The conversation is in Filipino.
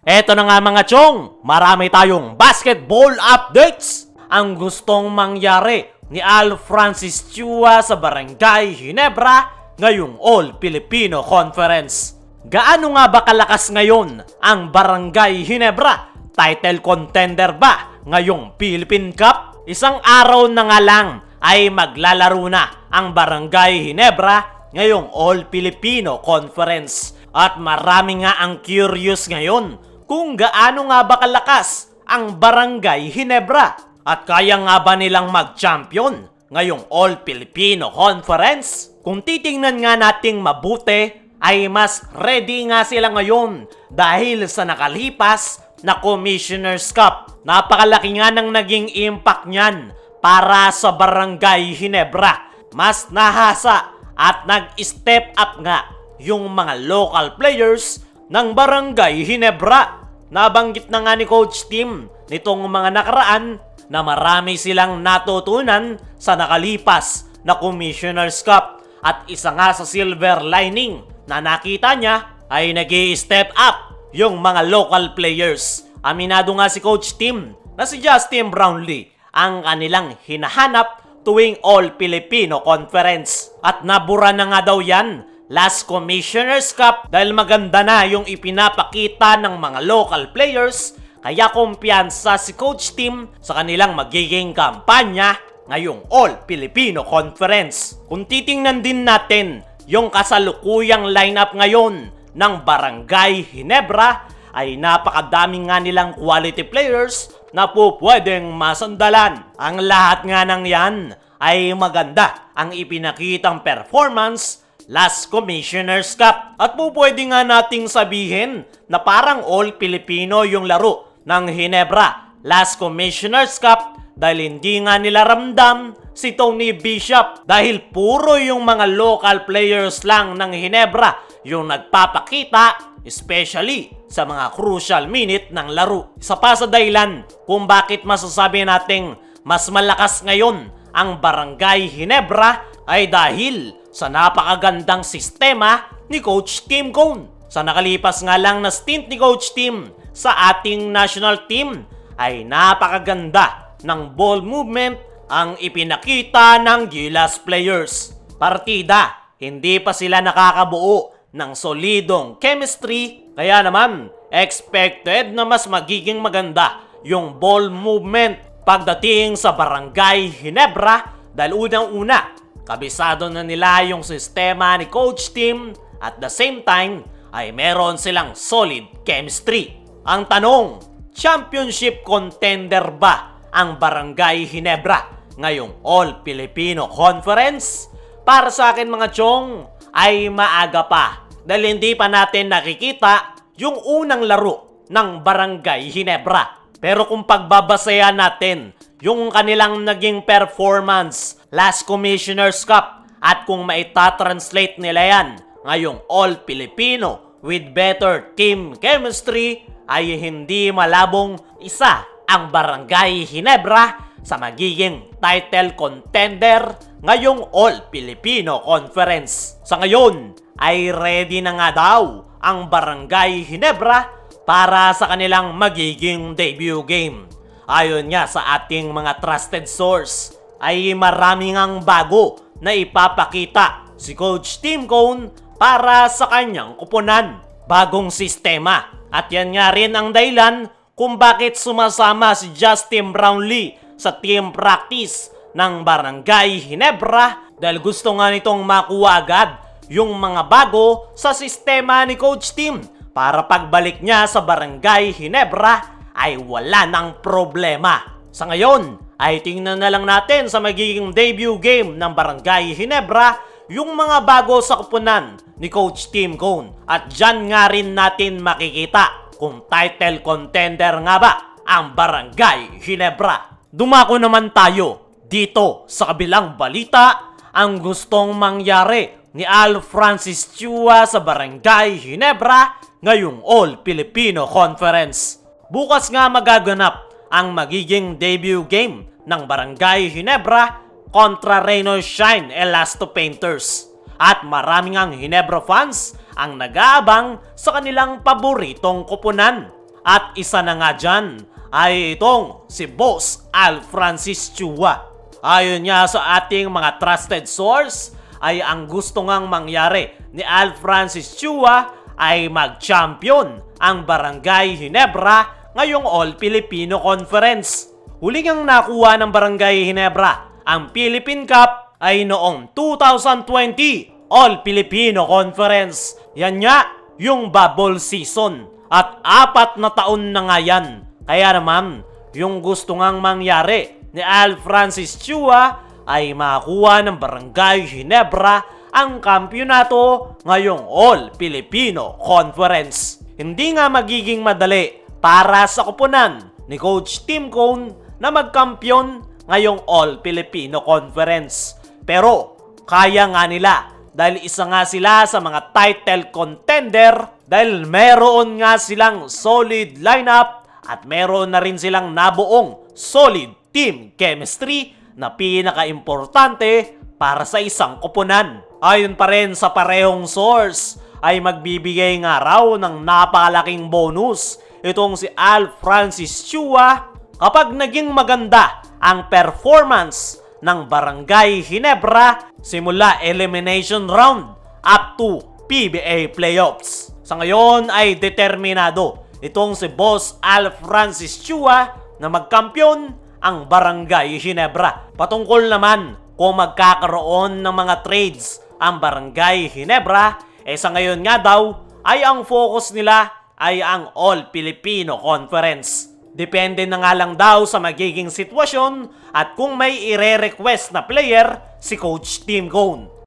Eto na nga mga chong, marami tayong basketball updates. Ang gustong mangyari ni Al Francis Chua sa Barangay Ginebra ngayong All-Filipino Conference. Gaano nga ba kalakas ngayon ang Barangay Ginebra? Title contender ba ngayong Philippine Cup? Isang araw na nga lang ay maglalaro na ang Barangay Ginebra ngayong All-Filipino Conference. At marami nga ang curious ngayon kung gaano nga ba kalakas ang Barangay Ginebra at kaya nga ba nilang mag-champion ngayong All-Filipino Conference. Kung titingnan nga nating mabuti ay mas ready nga sila ngayon dahil sa nakalipas na Commissioner's Cup. Napakalaki nga ng naging impact niyan para sa Barangay Ginebra. Mas nahasa at nag-step up nga yung mga local players ng Barangay Ginebra. Nabanggit na nga ni Coach Tim nitong mga nakaraan na marami silang natutunan sa nakalipas na Commissioner's Cup. At isa nga sa silver lining na nakita niya ay nag-i-step up yung mga local players. Aminado nga si Coach Tim na si Justin Brownlee ang kanilang hinahanap tuwing All-Filipino Conference. At nabura na nga daw yan last Commissioner's Cup dahil maganda na yung ipinapakita ng mga local players, kaya kumpiyansa si Coach Tim sa kanilang magiging kampanya ngayong All-Filipino Conference. Kung titingnan din natin yung kasalukuyang lineup ngayon ng Barangay Ginebra ay napakadami nga nilang quality players na po pwedeng masandalan. Ang lahat nga ng yan ay maganda ang ipinakitang performance last Commissioner's Cup. At po pwede nga nating sabihin na parang All-Filipino yung laro ng Ginebra last Commissioner's Cup dahil hindi nga nila ramdam si Tony Bishop dahil puro yung mga local players lang ng Ginebra yung nagpapakita, especially sa mga crucial minute ng laro. Isa pa sa dahilan kung bakit masasabi nating mas malakas ngayon ang Barangay Ginebra ay dahil sa napakagandang sistema ni Coach Tim Cone. Sa nakalipas nga lang na stint ni Coach Tim sa ating national team ay napakaganda ng ball movement ang ipinakita ng Gilas players. Partida, hindi pa sila nakakabuo ng solidong chemistry, kaya naman expected na mas magiging maganda yung ball movement pagdating sa Barangay Ginebra dahil unang-una kabisado na nila yung sistema ni Coach Tim at the same time ay meron silang solid chemistry. Ang tanong, championship contender ba ang Barangay Ginebra ngayong All-Filipino Conference? Para sa akin mga chong ay maaga pa dahil hindi pa natin nakikita yung unang laro ng Barangay Ginebra. Pero kung pagbabasehan natin yung kanilang naging performance last Commissioner's Cup at kung maitatranslate nila yan ngayong All-Filipino with better team chemistry ay hindi malabong isa ang Barangay Ginebra sa magiging title contender ngayong All-Filipino Conference. Sa ngayon ay ready na nga daw ang Barangay Ginebra para sa kanilang magiging debut game. Ayon nga sa ating mga trusted source ay marami ngang bago na ipapakita si Coach Tim Cone para sa kanyang kupunan. Bagong sistema at yan nga rin ang dahilan kung bakit sumasama si Justin Brownlee sa team practice ng Barangay Ginebra dahil gusto nga nitong makuha agad yung mga bago sa sistema ni Coach Tim para pagbalik niya sa Barangay Ginebra ay wala nang problema. Sa ngayon ay tingnan na lang natin sa magiging debut game ng Barangay Ginebra yung mga bago sa kupunan ni Coach Tim Cone. At dyan nga rin natin makikita kung title contender nga ba ang Barangay Ginebra. Dumako naman tayo dito sa kabilang balita. Ang gustong mangyari ni Al Francis Chua sa Barangay Ginebra ngayong All-Filipino Conference. Bukas nga magaganap ang magiging debut game ng Barangay Ginebra kontra Reno Shine Elasto Painters. At maraming ang Ginebra fans ang nag-aabang sa kanilang paboritong kupunan. At isa na nga dyan ay itong si Boss Al Francis Chua. Ayon niya sa ating mga trusted source ay ang gusto ngang mangyari ni Al Francis Chua ay mag-champion ang Barangay Ginebra ngayong All-Filipino Conference. Huli ngang nakuha ng Barangay Ginebra ang Philippine Cup ay noong 2020 All-Filipino Conference. Yan nga yung bubble season at 4 na taon na nga yan. Kaya naman yung gusto ngang mangyari ni Al Francis Chua ay makakuha ng Barangay Ginebra ang kampyonato ngayong All-Filipino Conference. Hindi nga magiging madali para sa koponan ni Coach Tim Cone na magkampyon ngayong All-Filipino Conference. Pero kaya nga nila dahil isa nga sila sa mga title contender dahil meron nga silang solid lineup at meron na rin silang nabuong solid team chemistry na pinaka-importante para sa isang koponan. Ayon pa rin sa parehong source ay magbibigay nga raw ng napakalaking bonus itong si Al Francis Chua kapag naging maganda ang performance ng Barangay Ginebra simula elimination round up to PBA playoffs. Sa ngayon ay determinado itong si Boss Al Francis Chua na magkampiyon ang Barangay Ginebra. Patungkol naman kung magkakaroon ng mga trades ang Barangay Ginebra, sa ngayon nga daw ay ang focus nila ay ang All-Filipino Conference. Depende na nga lang daw sa magiging sitwasyon at kung may ire-request na player si Coach Tim Cone.